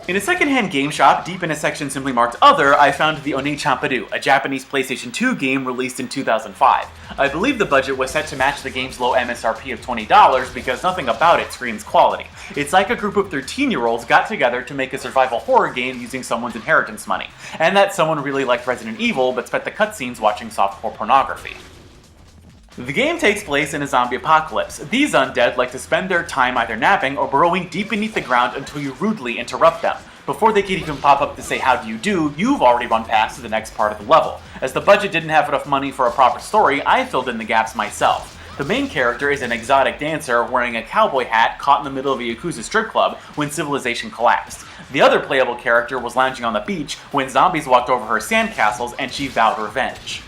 In a secondhand game shop, deep in a section simply marked Other, I found the Oneechanpuru, a Japanese PlayStation 2 game released in 2005. I believe the budget was set to match the game's low MSRP of $20 because nothing about it screams quality. It's like a group of 13-year-olds got together to make a survival horror game using someone's inheritance money, and that someone really liked Resident Evil but spent the cutscenes watching softcore pornography. The game takes place in a zombie apocalypse. These undead like to spend their time either napping or burrowing deep beneath the ground until you rudely interrupt them. Before they can even pop up to say how do you do, you've already run past to the next part of the level. As the budget didn't have enough money for a proper story, I filled in the gaps myself. The main character is an exotic dancer wearing a cowboy hat caught in the middle of a Yakuza strip club when civilization collapsed. The other playable character was lounging on the beach when zombies walked over her sandcastles and she vowed revenge.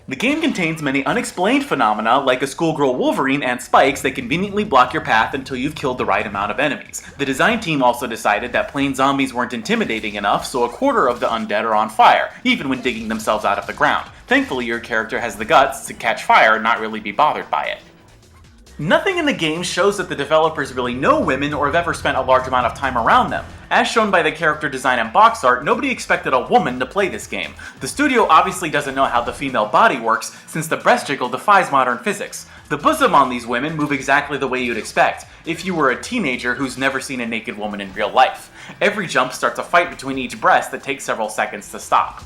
The game contains many unexplained phenomena like a schoolgirl Wolverine and spikes that conveniently block your path until you've killed the right amount of enemies. The design team also decided that plain zombies weren't intimidating enough, so a quarter of the undead are on fire, even when digging themselves out of the ground. Thankfully, your character has the guts to catch fire and not really be bothered by it. Nothing in the game shows that the developers really know women or have ever spent a large amount of time around them. As shown by the character design and box art, nobody expected a woman to play this game. The studio obviously doesn't know how the female body works, since the breast jiggle defies modern physics. The bosom on these women move exactly the way you'd expect, if you were a teenager who's never seen a naked woman in real life. Every jump starts a fight between each breast that takes several seconds to stop.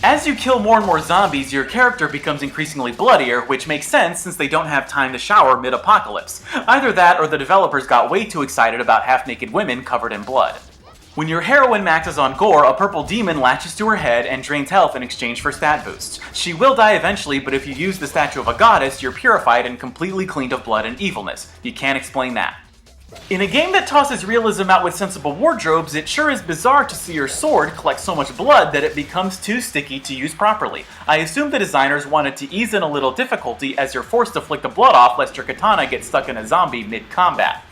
As you kill more and more zombies, your character becomes increasingly bloodier, which makes sense since they don't have time to shower mid-apocalypse. Either that or the developers got way too excited about half-naked women covered in blood. When your heroine maxes on gore, a purple demon latches to her head and drains health in exchange for stat boosts. She will die eventually, but if you use the statue of a goddess, you're purified and completely cleaned of blood and evilness. You can't explain that. In a game that tosses realism out with sensible wardrobes, it sure is bizarre to see your sword collect so much blood that it becomes too sticky to use properly. I assume the designers wanted to ease in a little difficulty as you're forced to flick the blood off lest your katana gets stuck in a zombie mid-combat.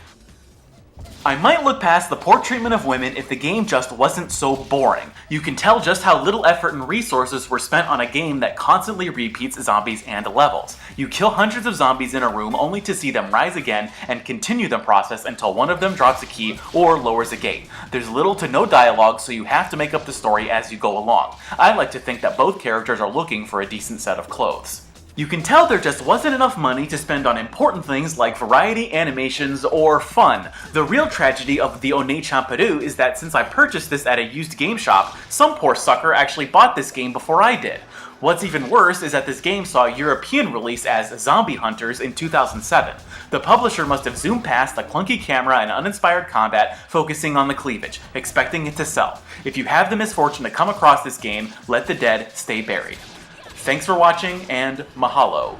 I might look past the poor treatment of women if the game just wasn't so boring. You can tell just how little effort and resources were spent on a game that constantly repeats zombies and levels. You kill hundreds of zombies in a room only to see them rise again and continue the process until one of them drops a key or lowers a gate. There's little to no dialogue, so you have to make up the story as you go along. I like to think that both characters are looking for a decent set of clothes. You can tell there just wasn't enough money to spend on important things like variety, animations, or fun. The real tragedy of the Oneechanpuru is that since I purchased this at a used game shop, some poor sucker actually bought this game before I did. What's even worse is that this game saw a European release as Zombie Hunters in 2007. The publisher must have zoomed past the clunky camera and uninspired combat, focusing on the cleavage, expecting it to sell. If you have the misfortune to come across this game, let the dead stay buried. Thanks for watching, and mahalo.